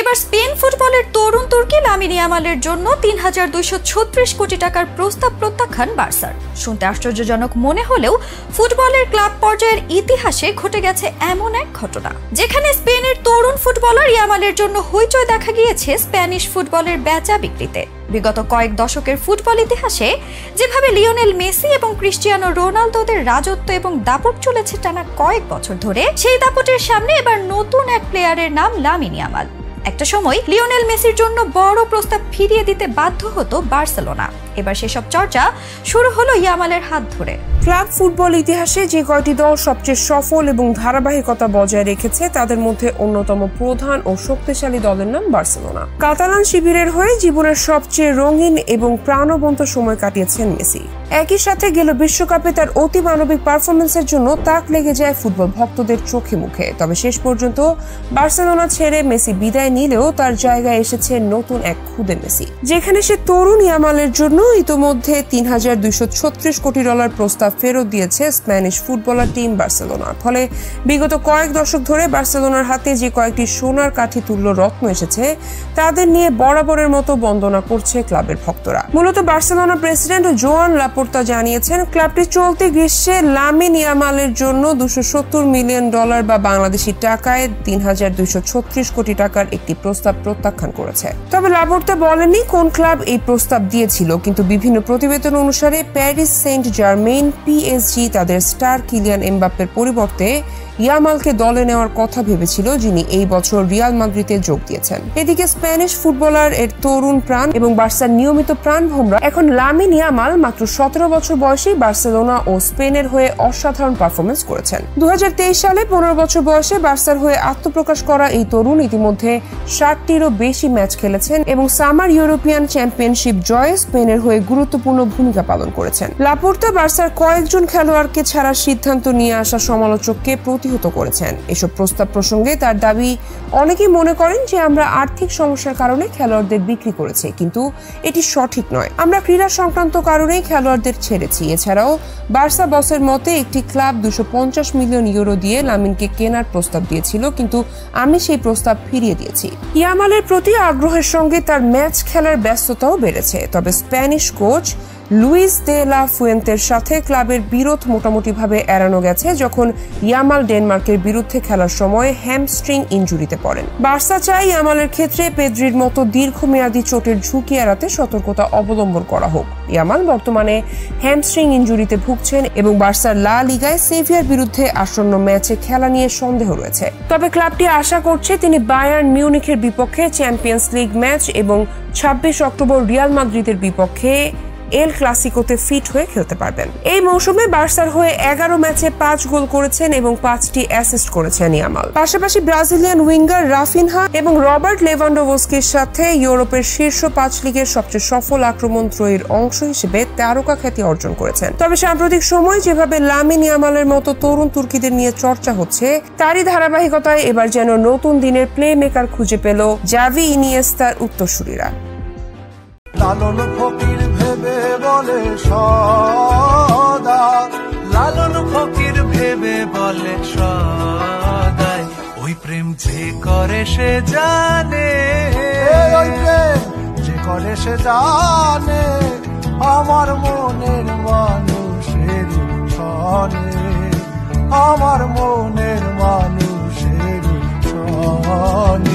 এবার স্পেন ফুটবলের তরুণ তুর্কি লামিন ইয়ামালের জন্য ৩,২৩৬ কোটি টাকার প্রস্তাব প্রত্যাখ্যান বার্সার। শুনতে আশ্চর্যজনক মনে হলেও ফুটবলের ক্লাব পর্যায়ের ইতিহাসে ঘটে গেছে এমন এক ঘটনা, যেখানে স্পেনের তরুণ ফুটবলার ইয়ামালের জন্য হইচই দেখা গিয়েছে স্প্যানিশ ফুটবলের বেচা বিক্রিতে। বিগত কয়েক দশকের ফুটবল ইতিহাসে যেভাবে লিওনেল মেসি এবং ক্রিস্টিয়ানো রোনালদোদের রাজত্ব এবং দাপট চলেছে টানা কয়েক বছর ধরে, সেই দাপটের সামনে এবার নতুন এক প্লেয়ারের নাম লামিন ইয়ামাল। একটা সময় লিওনেল মেসির জন্য বড় প্রস্তাব ফিরিয়ে দিতে বাধ্য হতো বার্সেলোনা। এবার সেসব চর্চা শুরু হলো ইয়ামালের হাত ধরে। ক্লাব ফুটবল ইতিহাসে যে কয়টি দল সবচেয়ে সফল এবং ধারাবাহিকতা বজায় রেখেছে তাদের মধ্যে অন্যতম প্রধান ও শক্তিশালী দলের নাম বার্সেলোনা। কাতালান শিবিরের হয়ে জীবনের সবচেয়ে রঙিন এবং প্রাণবন্ত সময় কাটিয়েছেন মেসি। একই সাথে গেল বিশ্বকাপে তার অতি মানবিক পারফরমেন্সের জন্য তাক লেগে যায় ফুটবল ভক্তদের চোখে মুখে। তবে শেষ পর্যন্ত বার্সেলোনা ছেড়ে মেসি বিদায় নিলেও তার জায়গায় এসেছে নতুন এক খুদে মেসি, যেখানে সে তরুণ ইয়ামালের জন্য ইতোমধ্যে ৩,২৩৬ কোটি ডলার প্রস্তাব ফেরত দিয়েছে স্প্যানিশ ফুটবলার টিম বার্সেলোনা। ফলে বিগত কয়েক দশক ধরে বার্সেলোনার হাতে যে কয়েকটি সোনার কাঠি তুল্য রত্ন এসেছে তাদের নিয়ে বরাবরের মতো বন্দনা করছে ক্লাবের ভক্তরা। মূলত বার্সেলোনা প্রেসিডেন্ট জোয়ান লাপোর্তা জানিয়েছেন, ক্লাবটি চলতি গ্রীষ্মে লামিন ইয়ামালের জন্য $270 মিলিয়ন বা বাংলাদেশি টাকায় ৩,২৩৬ কোটি টাকার একটি প্রস্তাব প্রত্যাখ্যান করেছে। তবে লাপোর্তা বলেননি কোন ক্লাব এই প্রস্তাব দিয়েছিল, কিন্তু বিভিন্ন প্রতিবেদন অনুসারে প্যারিস সেন্ট জার্মেইন PSG তাদের স্টার কিলিয়ান এমবাপ্পের পরিবর্তে ইয়ামালকে দলে নেওয়ার কথা ভেবেছিল, যিনি এই বছর রিয়াল মাদ্রিদে যোগ দিয়েছেন। এদিকে স্প্যানিশ ফুটবলার এর তরুণ প্রাণ এবং বার্সার নিয়মিত প্রাণভোমরা এখন লামিন ইয়ামাল মাত্র 17 বছর বয়সে বার্সেলোনা ও স্পেনের হয়ে অসাধারণ পারফরমেন্স করেছেন। 2023 সালে 15 বছর বয়সে বার্সার হয়ে আত্মপ্রকাশ করা এই তরুণ ইতিমধ্যে 60টিরও বেশি ম্যাচ খেলেছেন এবং সামার ইউরোপিয়ান চ্যাম্পিয়নশিপ জয়ে স্পেনের হয়ে গুরুত্বপূর্ণ ভূমিকা পালন করেছেন। লাপোর্তা বার্সার কয়েকজন খেলোয়াড়কে ছাড়ার সিদ্ধান্ত নিয়ে আসা সমালোচককে প্রতিহত করেছেন। এসব প্রস্তাব প্রসঙ্গে তার দাবি, অনেকেই মনে করেন যে আমরা আর্থিক সমস্যার কারণে খেলোয়াড়দের বিক্রি করেছি, কিন্তু এটি সঠিক নয়। আমরা ক্রীড়া সংক্রান্ত কারণেই খেলোয়াড়দের ছেড়েছি। এছাড়াও বার্সা বসের মতে একটি ক্লাব 250 মিলিয়ন ইউরো দিয়ে লামিনকে কেনার প্রস্তাব দিয়েছিল, কিন্তু আমি সেই প্রস্তাব ফিরিয়ে দিয়েছি। ইয়ামালের প্রতি আগ্রহের সঙ্গে তার ম্যাচ খেলার ব্যস্ততাও বেড়েছে। তবে স্প্যানিশ কোচ লুইস দে লা ফুয়েন্তের সাথে ক্লাবের বিরোধ মোটামুটিভাবে এড়ানো গেছে যখন ইয়ামাল ডেনমার্কের বিরুদ্ধে খেলার সময় হ্যামস্ট্রিং ইনজুরিতে পড়েন। বার্সা চায় ইয়ামালের ক্ষেত্রে পেদ্রির মতো দীর্ঘমেয়াদী চোটের ঝুঁকি এড়াতে সতর্কতা অবলম্বন করা হোক। ইয়ামাল বর্তমানে হ্যামস্ট্রিং ইনজুরিতে ভুগছেন এবং বার্সার লা লিগায় সেভিয়ার বিরুদ্ধে আসন্ন ম্যাচে খেলা নিয়ে সন্দেহ রয়েছে। তবে ক্লাবটি আশা করছে তিনি বায়ার্ন মিউনিখের বিপক্ষে চ্যাম্পিয়ন্স লিগ ম্যাচ এবং 26 অক্টোবর রিয়াল মাদ্রিদের বিপক্ষে এল ক্লাসিকোতে ফিট হয়ে খেলতে পারবেন। এই মৌসুমে বার্সার হয়ে 11 ম্যাচে 5 গোল করেছেন এবং 5টি অ্যাসিস্ট করেছেন ইয়ামাল। পাশাপাশি ব্রাজিলিয়ান উইঙ্গার রাফিনহা এবং রবার্ট লেভানডোভস্কির সাথে ইউরোপের শীর্ষ 5 লিগের সবচেয়ে সফল আক্রমণত্রয়ীর অংশ হিসেবে তারকা খ্যাতি অর্জন করেছেন। তবে সাম্প্রতিক সময় যেভাবে লামিন ইয়ামালের মতো তরুণ তুর্কিদের নিয়ে চর্চা হচ্ছে, তারই ধারাবাহিকতায় এবার যেন নতুন দিনের প্লে মেকার খুঁজে পেল জাভি ইনিয়েস্তার উত্তরসূরিরা। লালন ফকির ভেবে বলে সদা, লালন ফকির ভেবে বলে সদাই, ওই প্রেম যে করে সে জানে, ওই প্রেম যে করে সে জানে, আমার মনের মানুষের ছনে, আমার মনের মানুষের ছনে।